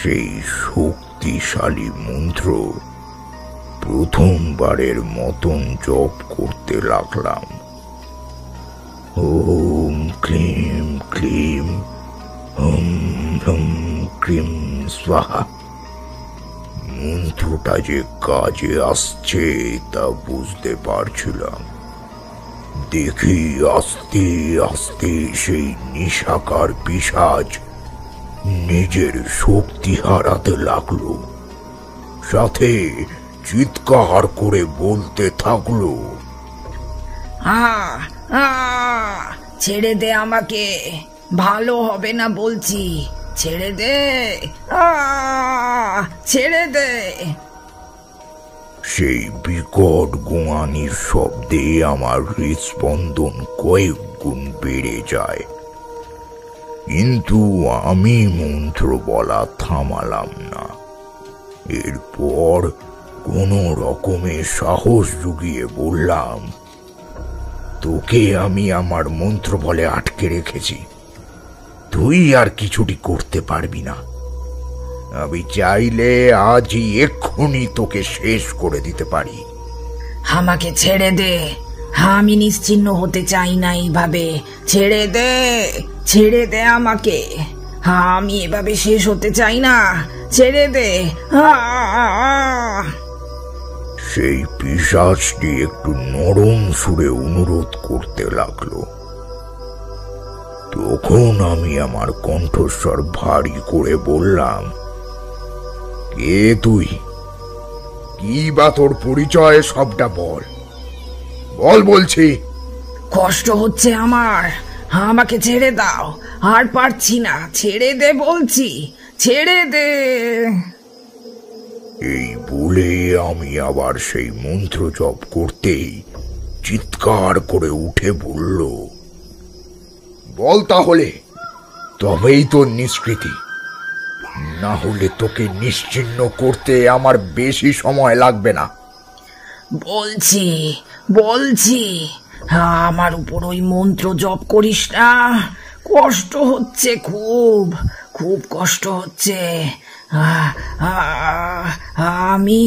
সেই শক্তিশালী মন্ত্র প্রথমবারের মতন জপ করতে লাগলাম। ওম ক্লিম ক্লিম হুম হুম ক্রিম স্বাহা। মন্ত্রটা যে কাজে আসছে তা বুঝতে পারছিলাম। দেখি আস্তে আস্তে সেই নিশাকার পিশাচ নিজের শক্তি হারাতে লাগলো, সাথে চিৎকার করে বলতে থাকলো, ছেড়ে দে আমাকে, ভালো হবে না বলছি, ছেড়ে দে, ছেড়ে দে। সেই বিকট গোয়ানির শব্দে আমার হৃদস্পন্দন কয়েক গুণ বেড়ে যায়, কিন্তু আমি মন্ত্র বলা থামালাম না। এরপর কোনো রকমে সাহস জুগিয়ে বললাম, তোকে আমি আমার মন্ত্র বলে আটকে রেখেছি, তুই আর কিছুটি করতে পারবি না। আমি চাইলে আজই এক্ষুনি তোকে শেষ করে দিতে পারি। আমাকে ছেড়ে দে, আমি নিশ্চিহ্ন হতে চাই না এইভাবে। ছেড়ে দে, ছেড়ে দে আমাকে, আমি এভাবে শেষ হতে চাই না, ছেড়ে দে। সেই পিশাচটি একটু নরম সুরে অনুরোধ করতে লাগলো। তখন আমি আমার কণ্ঠস্বর ভারী করে বললাম, কে তুই? কি বা তোর পরিচয়, সবটা বল, বল বলছি। কষ্ট হচ্ছে আমার, আমাকে ছেড়ে দাও, আর পারছি না, ছেড়ে দে বলছি, ছেড়ে দে। এই বলে আমি আবার সেই মন্ত্র জপ করতেই চিৎকার করে উঠে বলল, বল তাহলে, তবেই তোর নিষ্কৃতি। না হলে তোকে নিশ্চিহ্ন করতে আমার বেশি সময় লাগবে না। বলছি বলছি, আমার উপর ওই মন্ত্র জপ করিস না। কষ্ট হচ্ছে, খুব খুব কষ্ট হচ্ছে। আমি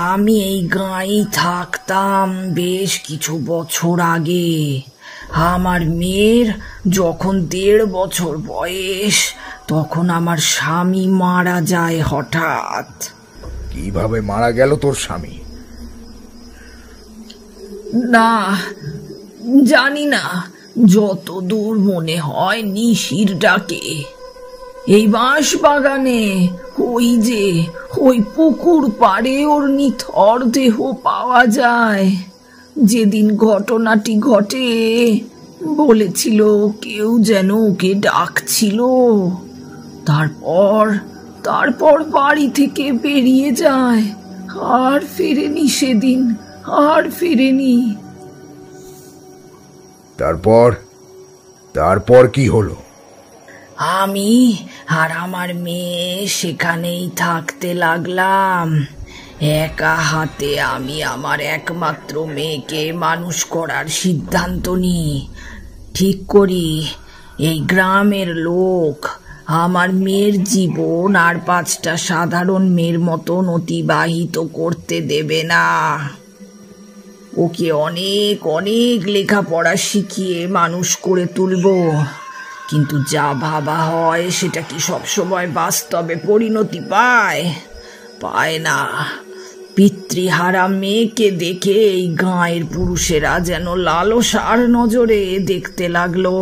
আমি এই গাঁয়েই থাকতাম বেশ কিছু বছর আগে। আমার মেয়ের যখন 1.5 বছর বয়স, তখন আমার স্বামী মারা যায় হঠাৎ। কিভাবে মারা গেল তোর স্বামী? না, জানি না। যতদূর মনে হয় নিশির ডাকে। এই বাঁশ বাগানে, ওই পুকুর পাড়ে ওর নিথর দেহ পাওয়া যায়। যেদিন ঘটনাটি ঘটে, বলেছিল কেউ যেন ওকে ডাকছিল। তারপর বাড়ি থেকে বেরিয়ে যায়, আর ফেরেনি সেদিন, আর ফেরেনি। তারপর কি হলো? আমি আর আমার মেয়ে সেখানেই থাকতে লাগলাম। একা হাতে আমি আমার একমাত্র মেয়েকে মানুষ করার সিদ্ধান্ত নিই। ঠিক করি, এই গ্রামের লোক আমার মেয়ের জীবন আর 5টা সাধারণ মেয়ের মতন অতিবাহিত করতে দেবে না। ওকে অনেক অনেক লেখাপড়া শিখিয়ে মানুষ করে তুলব। কিন্তু যা ভাবা হয় সেটা কি সবসময় বাস্তবে পরিণতি পায় না। পিতৃহারা মেয়েকে দেখে এই গাঁয়ের পুরুষেরা যেন লালসার নজরে দেখতে লাগলো।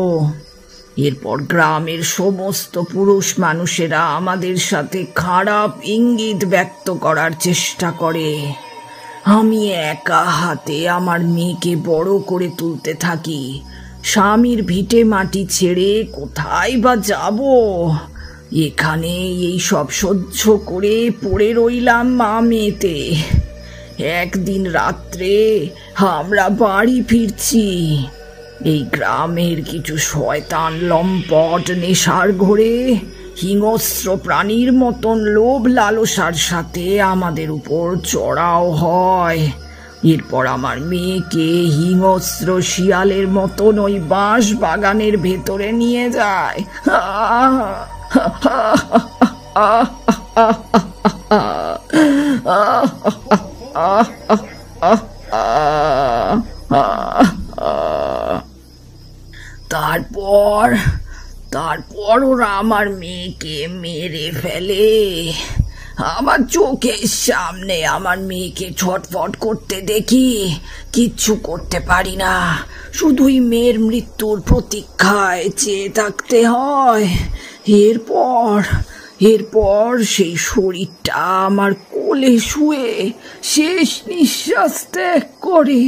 এরপর গ্রামের সমস্ত পুরুষ মানুষেরা আমাদের সাথে খারাপ ইঙ্গিত ব্যক্ত করার চেষ্টা করে। আমি একা হাতে আমার মেয়েকে বড় করে তুলতে থাকি। স্বামীর ভিটে মাটি ছেড়ে কোথায় বা যাব? এখানে এই সব সহ্য করে পড়ে রইলাম মা মেয়েতে। একদিন রাত্রে আমরা বাড়ি ফিরছি। এই গ্রামের কিছু শয়তান লম্পট নেশার ঘোরে হিংস্র প্রাণীর মতন লোভ লালসার সাথে আমাদের উপর চড়াও হয়। এরপর আমার মেয়েকে হিংস্র শিয়ালের মতন ওই বাঁশ বাগানের ভেতরে নিয়ে যায়। তারপর ওরা আমার মেয়েকে মেরে ফেলে। আমার চোখের সামনে আমার মেয়েকে ছটফট করতে দেখি, কিচ্ছু করতে পারি না। শুধুই মেয়ের মৃত্যুর প্রতীক্ষায় চেয়ে থাকতে হয়। এরপর সেই শরীরটা আমার কোলে শুয়ে শেষ নিঃশ্বাস ত্যাগ করে।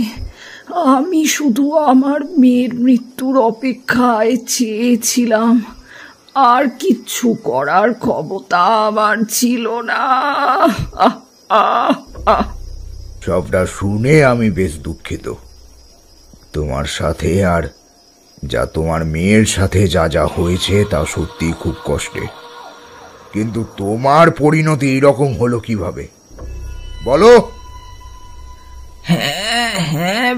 আমি শুধু আমার মেয়ের মৃত্যুর অপেক্ষায় চেয়েছিলাম, আর কিচ্ছু করার ক্ষমতা আমার ছিল না। সবটা শুনে আমি বেশ দুঃখিত। তোমার সাথে আর তোমার মেয়ের সাথে যা হয়েছে তা সত্যি খুব কষ্টে। কিন্তু তোমার পরিণতি এরকম হলো কিভাবে, বলো? হ্যাঁ,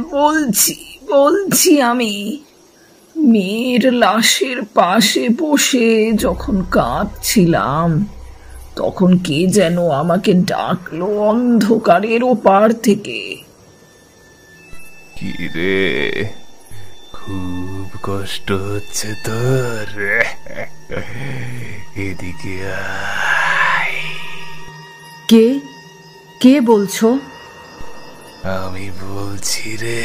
বলছি আমি মেয়ের লাশের পাশে বসে যখন কাঁদছিলাম, তখন কে যেন আমাকে ডাকলো অন্ধকারের ওপার থেকে। কি রে, খুব কষ্ট হচ্ছে তোর? এদিকে আয়। কে বলছো? আমি বলছি রে,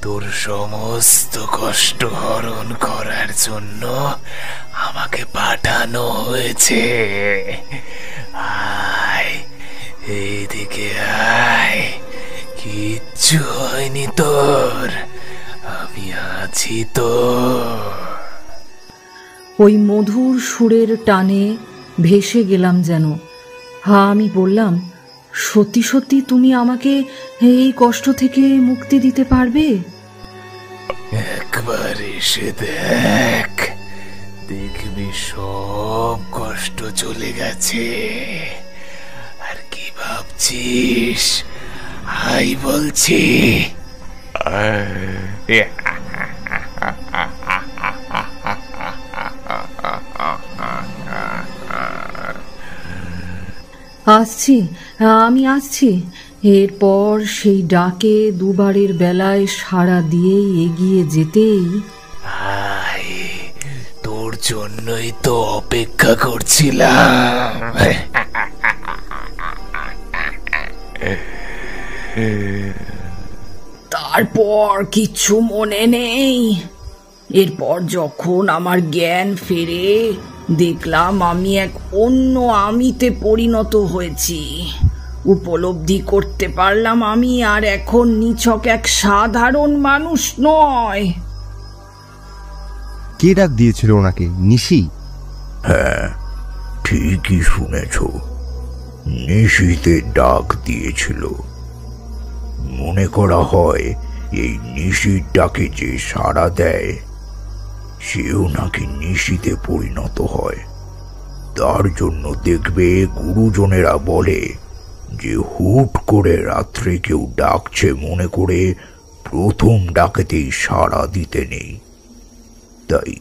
তোর সমস্ত কষ্ট হরণ করার জন্য আমাকে পাঠানো হয়েছে। আয়, এইদিকে আয়। কিচ্ছু হয়নি তোর, আমি আছি তো। ওই মধুর সুরের টানে ভেসে গেলাম যেন। আমি বললাম, সত্যি সত্যি তুমি আমাকে এই কষ্ট থেকে মুক্তি দিতে পারবে? একবার এসে দেখ, দেখবি সব কষ্ট চলে গেছে। আর কি ভাবছিস? হাই বলছি। আসছি, আমি আসছি। এরপর সেই ডাকে দুবারের বেলায় সাড়া দিয়ে এগিয়ে যেতেই হাই, তোর জন্যই তো অপেক্ষা করছিলাম। তারপর কিচ্ছু মনে নেই। এরপর যখন আমার জ্ঞান ফেরে, দেখলাম আমি এক অন্য আমিতে পরিণত হয়েছি। উপলব্ধি করতে পারলাম আমি আর এখন নিছক এক সাধারণ মানুষ নয়। কে ডাক দিয়েছিল ওনাকে? নিশি? হ্যাঁ, ঠিকই শুনেছ, নিশিতে ডাক দিয়েছিল। মনে করা হয় এই নিশির ডাকে যে সাড়া দেয় সেও নাকি নিশিতে পরিণত হয়। তার জন্য দেখবে গুরুজনেরা বলে যে হুট করে রাত্রে কেউ ডাকছে মনে করে প্রথম ডাকেতেই সাড়া দিতে নেই। তাই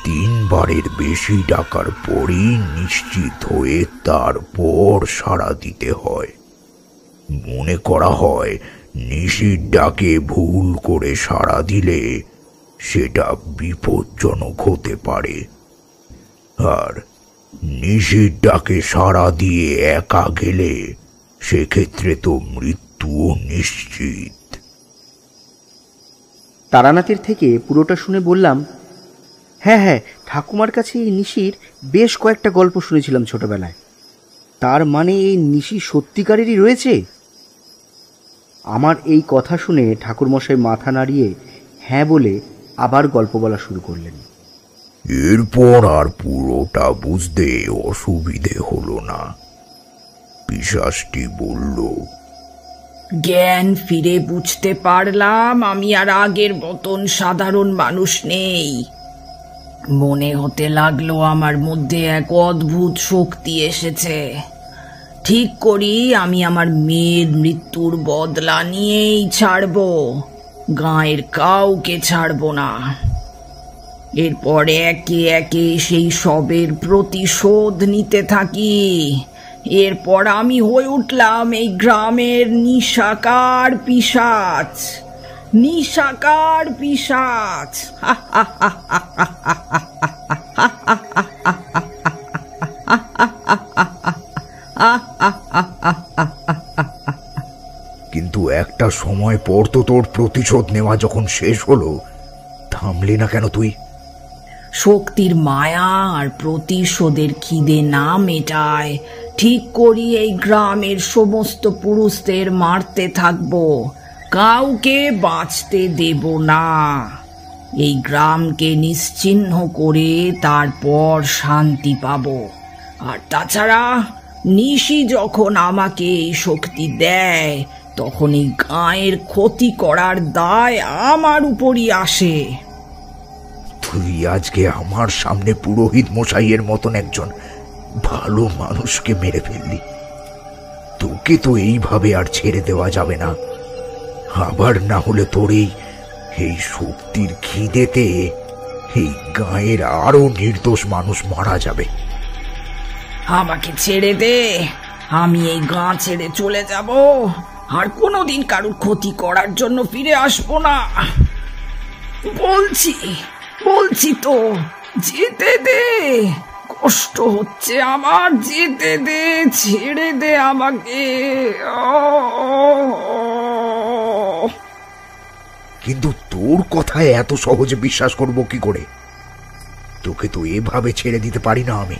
3 বারের বেশি ডাকার পরই নিশ্চিত হয়ে তারপর সাড়া দিতে হয়। মনে করা হয় নিশির ডাকে ভুল করে সাড়া দিলে সেটা বিপজ্জনক হতে পারে। আর নিশির ডাকে সাড়া দিয়ে একা গেলে সেক্ষেত্রে তো মৃত্যুও নিশ্চিত। তারানাথের থেকে পুরোটা শুনে বললাম, হ্যাঁ হ্যাঁ, ঠাকুমার কাছে এই নিশির বেশ কয়েকটা গল্প শুনেছিলাম ছোটবেলায়। তার মানে এই নিশি সত্যিকারেরই রয়েছে? আমার এই কথা শুনে ঠাকুরমশাই মাথা নাড়িয়ে হ্যাঁ বলে আবার গল্প বলা শুরু করলেন। এরপর আর পুরোটা বুঝতে অসুবিধে হলো না। পিশাচটি বলল, জ্ঞান ফিরে বুঝতে পারলাম আমি আর আগের মতন সাধারণ মানুষ নেই। মনে হতে লাগলো আমার মধ্যে এক অদ্ভুত শক্তি এসেছে। ঠিক করি আমি আমার মেয়ের মৃত্যুর বদলা নিয়েই ছাড়ব, গাঁয়ের কাউকে ছাড়ব না। এরপর একে একে সেই সবের প্রতিশোধ নিতে থাকি। এরপর আমি হয়ে উঠলাম এই গ্রামের নিশাকার পিশাচ। নিশাকার পিশাচ। কিন্তু একটা সময় পর তো তোর প্রতিশোধ নেওয়া যখন শেষ হলো, থামলি না কেন তুই? শক্তির মায়া আর প্রতিশোধের খিদে না মেটায় ঠিক করি এই গ্রামের সমস্ত পুরুষদের মারতে থাকবো, কাউকে বাঁচতে দেব না। এই গ্রামকে নিশ্চিহ্ন করে তারপর শান্তি পাবো। আর তাছাড়া নিশি যখন আমাকে এই শক্তি দেয় তখন এই গাঁয়ের ক্ষতি করার দায় আমার উপরই আসে। তুই আজকে আমার সামনে পুরোহিত মশাইয়ের মতন একজন ভালো মানুষকে মেরে ফেললি। তোকে তো এইভাবে আর ছেড়ে দেওয়া যাবে না। আবার না হলে তোর এই শক্তির খিদেতে এই গাঁয়ের আরো নির্দোষ মানুষ মারা যাবে। আমাকে ছেড়ে দে, আমি এই গাঁ ছেড়ে চলে যাব। আর কোনোদিন কারুর ক্ষতি করার জন্য ফিরে আসবো না। বলছি তো, যেতে দে। কষ্ট হচ্ছে আমার, যেতে দে, ছেড়ে দে আমাকে। কিন্তু তোর কথায় এত সহজে বিশ্বাস করব কি করে? তোকে তো এভাবে ছেড়ে দিতে পারি না আমি।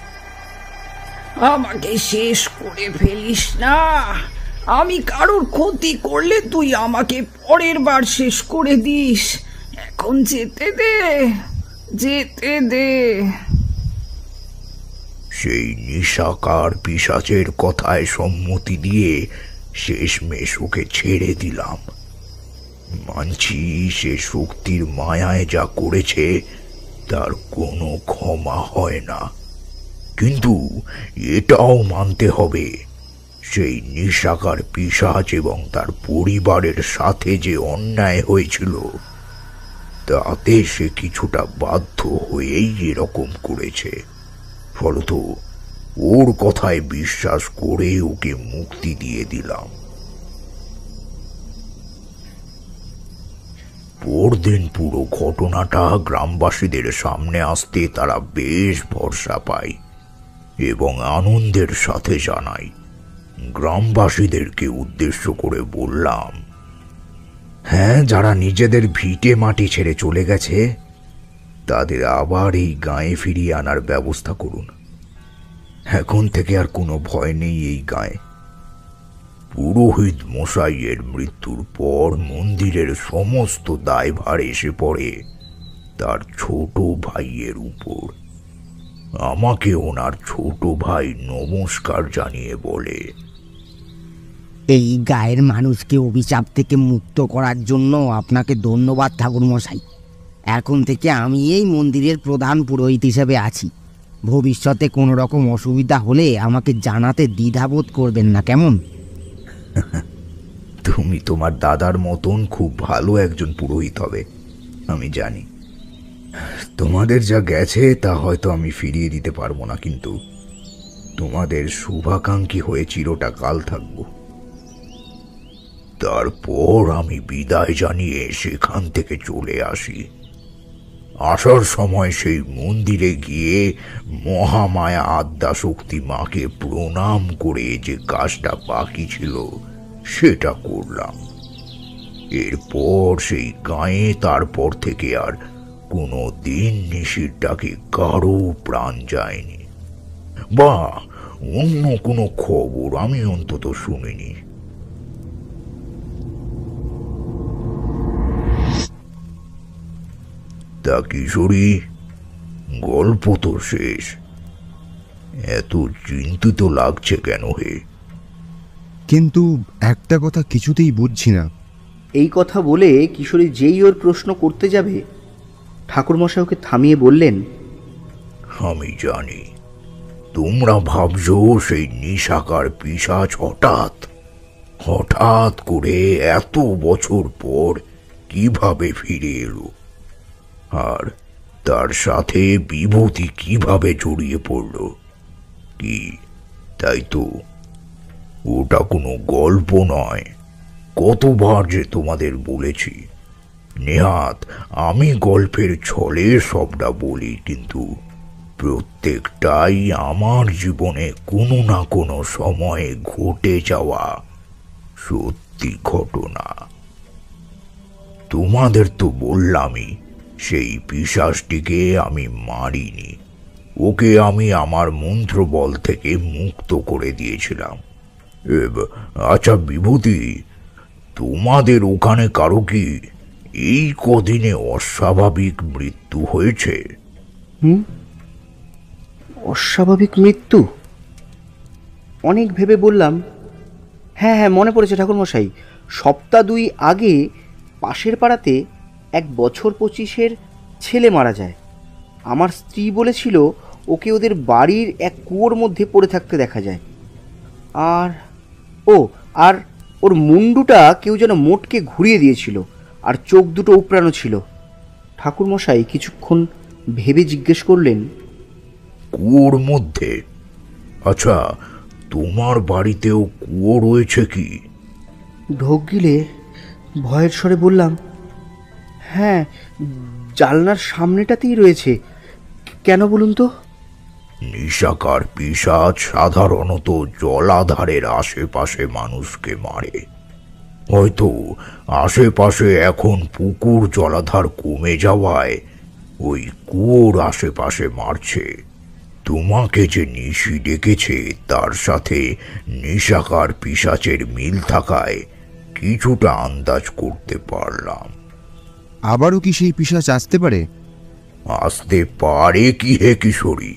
আমাকে শেষ করে ফেলিস না। আমি কারোর ক্ষতি করলে তুই আমাকে পরের বার শেষ করে দিস। এখন যেতে দে, যেতে দে। সেই নিশাকার পিশাচের কথায় সম্মতি দিয়ে শেষমেশ ওকে ছেড়ে দিলাম। মানছি সে শক্তির মায়ায় যা করেছে তার কোনো ক্ষমা হয় না, কিন্তু এটাও মানতে হবে সেই নিশাকার পিশাচ এবং তার পরিবারের সাথে যে অন্যায় হয়েছিল তাতে সে কিছুটা বাধ্য হয়েই এরকম করেছে। ফলত ওর কথায় বিশ্বাস করে ওকে মুক্তি দিয়ে দিলাম। পরদিন পুরো ঘটনাটা গ্রামবাসীদের সামনে আসতে তারা বেশ ভরসা পায় এবং আনন্দের সাথে জানায়। গ্রামবাসীদেরকে উদ্দেশ্য করে বললাম, হ্যাঁ, যারা নিজেদের ভিটে মাটি ছেড়ে চলে গেছে তাদের আবার এই গাঁয়ে ফিরিয়ে আনার ব্যবস্থা করুন। এখন থেকে আর কোনো ভয় নেই এই গাঁয়ে। পুরোহিত মশাইয়ের মৃত্যুর পর মন্দিরের সমস্ত দায়ভার এসে পড়ে তার ছোট ভাইয়ের উপর। আমাকে ওনার ছোট ভাই নমস্কার জানিয়ে বলে, এই গায়ের মানুষকে অভিশাপ থেকে মুক্ত করার জন্য আপনাকে ধন্যবাদ ঠাকুরমশাই। এখন থেকে আমি এই মন্দিরের প্রধান পুরোহিত হিসেবে আছি। ভবিষ্যতে কোনো রকম অসুবিধা হলে আমাকে জানাতে দ্বিধাবোধ করবেন না, কেমন? তুমি তোমার দাদার মতন খুব ভালো একজন পুরোহিত হবে, আমি জানি। তোমাদের যা গেছে তা হয়তো আমি ফিরিয়ে দিতে পারবো না, কিন্তু তোমাদের শুভাকাঙ্ক্ষী হয়ে চিরটা কাল থাকব। তারপর আমি বিদায় জানিয়ে সেখান থেকে চলে আসি। আসার সময় সেই মন্দিরে গিয়ে মহামায়া আদ্যা শক্তি মাকে প্রণাম করে যে কাজটা বাকি ছিল সেটা করলাম। এরপর সেই গায়ে তারপর থেকে আর কোনো দিন নিশির ডাকে কারো প্রাণ যায়নি, বা অন্য কোনো খবর আমি অন্তত শুনিনি। তা কিশোরী, গল্প তো শেষ। এত চিন্তিত লাগছে কেন হে? কিন্তু একটা কথা কিছুতেই বুঝছি না। এই কথা বলে কিশোরী যেই ওর প্রশ্ন করতে যাবে, ঠাকুরমশাই ওকে থামিয়ে বললেন, আমি জানি তোমরা ভাবছো সেই নিশাকার পিশাচ হঠাৎ করে এত বছর পর কিভাবে ফিরে এলো, আর তার সাথে বিভূতি কিভাবে জড়িয়ে পড়ল। কি তাই তো? ওটা কোনো গল্প নয়। কতবার যে তোমাদের বলেছি, নেহাত আমি গল্পের ছলে সবটা বলি, কিন্তু প্রত্যেকটাই আমার জীবনে কোনো না কোনো সময়ে ঘটে যাওয়া সত্যি ঘটনা। তোমাদের তো বললামই সেই পিশাচটিকে আমি মারিনি, ওকে আমি আমার মন্ত্রবল থেকে মুক্ত করে দিয়েছিলাম। আচ্ছা বিভূতি, তোমাদের ওখানে কারো কি এই কদিনে অস্বাভাবিক মৃত্যু হয়েছে? অস্বাভাবিক মৃত্যু? অনেক ভেবে বললাম, হ্যাঁ হ্যাঁ, মনে পড়েছে ঠাকুরমশাই। সপ্তাহ 2 আগে পাশের পাড়াতে এক বছর 25-এর ছেলে মারা যায়। আমার স্ত্রী বলেছিল ওকে ওদের বাড়ির এক কুয়োর মধ্যে পড়ে থাকতে দেখা যায়। আর ওর মুন্ডুটা কেউ যেন মোটকে ঘুরিয়ে দিয়েছিল, আর চোখ দুটো উপড়ানো ছিল। ঠাকুরমশাই কিছুক্ষণ ভেবে জিজ্ঞেস করলেন, কুয়োর মধ্যে? আচ্ছা, তোমার বাড়িতেও কুয়ো রয়েছে কি? ঢোক গিলে ভয়ের স্বরে বললাম, হ্যাঁ, জানলার সামনেটাতেই রয়েছে। কেন বলুন তো? নিশাকার পিশাচ সাধারণত জলাধারের আশেপাশে মানুষকে মারে। হয়তো আশেপাশে এখন পুকুর জলাধার কমে যাওয়ায় ওই কুয়োর আশেপাশে মারছে। তোমাকে যে নিশি ডেকেছে তার সাথে নিশাকার পিশাচের মিল থাকায় কিছুটা আন্দাজ করতে পারলাম। আবারও কি সেই পিশাচ আসতে পারে? আসতে পারে কি হে কিশোরী,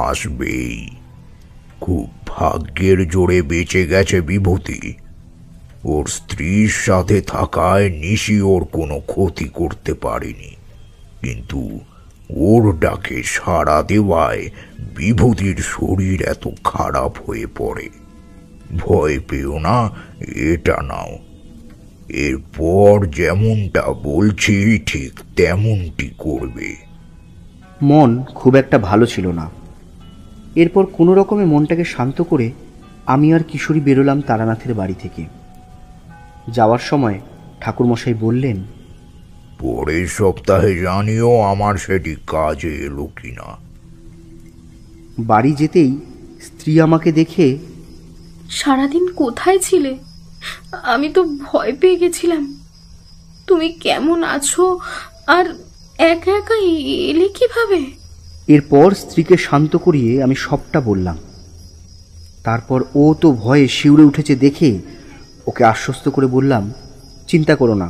আসবেই। খুব ভাগ্যের জোরে বেঁচে গেছে বিভূতি। ওর স্ত্রীর সাথে থাকায় নিশি ওর কোনো ক্ষতি করতে পারেনি, কিন্তু ওর ডাকে সাড়া দেওয়ায় বিভূতির শরীর এত খারাপ হয়ে পড়ে। ভয় পেও না, এটা নাও। এরপর যেমনটা বলছি ঠিক তেমনটি করবে। মন খুব একটা ভালো ছিল না। এরপর কোনো রকমে মনটাকে শান্ত করে আমি আর কিশোরী বেরোলাম তারানাথের বাড়ি থেকে। যাওয়ার সময় ঠাকুরমশাই বললেন, পরের সপ্তাহে জানিও আমার সেটি কাজে এলো কিনা। বাড়ি যেতেই স্ত্রী আমাকে দেখে, সারাদিন কোথায় ছিলে? আমি তো ভয় পেয়ে গেছিলাম। তুমি কেমন আছো আর একা একা এলে কিভাবে? এরপর স্ত্রীকে শান্ত করিয়ে আমি সবটা বললাম। তারপর ও তো ভয়ে শিউরে উঠেছে দেখে ওকে আশ্বস্ত করে বললাম, চিন্তা করো না,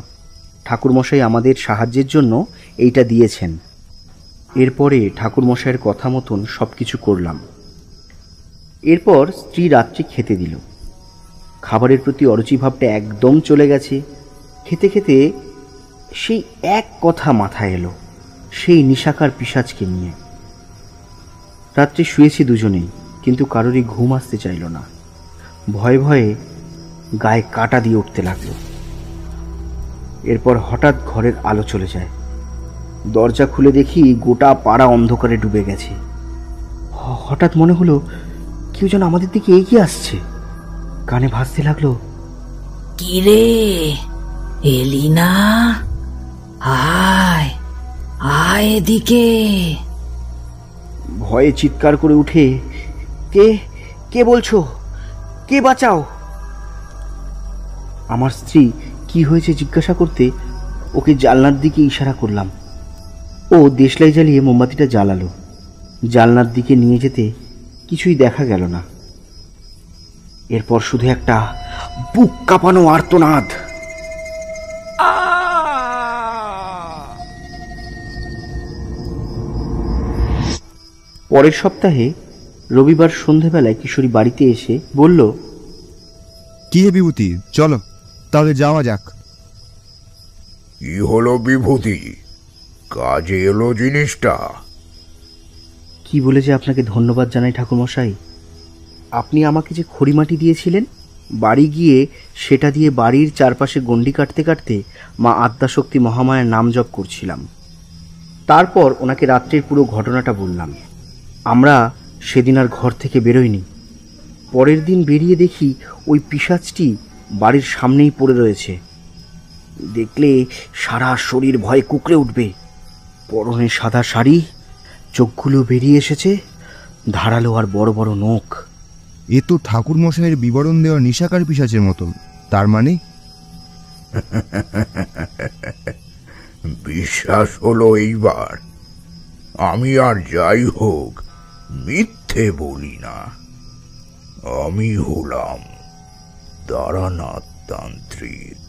ঠাকুরমশাই আমাদের সাহায্যের জন্য এইটা দিয়েছেন। এরপরে ঠাকুরমশাইয়ের কথা মতন সব কিছু করলাম। এরপর স্ত্রী রাত্রি খেতে দিল। খাবারের প্রতি অরুচিভাবটা একদম চলে গেছে। খেতে খেতে সেই এক কথা মাথায় এলো, সেই নিশাকার পিশাচকে নিয়ে। রাত্রে শুয়েছি দুজনেই, কিন্তু কারোরই ঘুম আসতে চাইল না। ভয়ে ভয়ে গায়ে কাঁটা দিয়ে উঠতে লাগলো। এরপর হঠাৎ ঘরের আলো চলে যায়। দরজা খুলে দেখি গোটা পাড়া অন্ধকারে ডুবে গেছে। হঠাৎ মনে হলো কেউ যেন আমাদের দিকে এগিয়ে আসছে। কানে ভাসতে লাগলো, কি রে, এলি না? আয় আয় এদিকে। ভয়ে চিৎকার করে উঠে, কে কে বলছো? কে বাঁচাও! আমার স্ত্রী কি হয়েছে জিজ্ঞাসা করতে ওকে জানলার দিকে ইশারা করলাম। ও দেশলাই জ্বালিয়ে মোমবাতিটা জ্বালালো। জানলার দিকে নিয়ে যেতে কিছুই দেখা গেল না। এরপর শুধু একটা বুক কাঁপানো আর্তনাদ। পরের সপ্তাহে রবিবার সন্ধেবেলায় কিশোরী বাড়িতে এসে বলল, কি হে বিভূতি, চলো তাহলে যাওয়া যাক। কি হলো বিভূতি, কাজে এলো জিনিসটা? কি বলে যে আপনাকে ধন্যবাদ জানাই ঠাকুরমশাই। আপনি আমাকে যে খড়িমাটি দিয়েছিলেন, বাড়ি গিয়ে সেটা দিয়ে বাড়ির চারপাশে গণ্ডি কাটতে কাটতে মা আদ্যাশক্তি মহামায়ার নাম জপ করছিলাম। তারপর ওনাকে রাত্রের পুরো ঘটনাটা বললাম। আমরা সেদিন আর ঘর থেকে বেরোইনি। পরের দিন বেরিয়ে দেখি ওই পিশাচটি বাড়ির সামনেই পড়ে রয়েছে। দেখলে সারা শরীর ভয়ে কুঁকড়ে উঠবে। পরনে সাদা শাড়ি, চোখগুলো বেরিয়ে এসেছে, ধারালো আর বড় বড় নখ। এ তো ঠাকুর মশাইয়ের বিবরণ দেওয়া নিশাকার পিশাচের মতন। তার মানে বিশ্বাস হলো এইবার? আমি আর যাই হোক মিথ্যে বলি না। আমি হলাম তারানাথ তান্ত্রিক।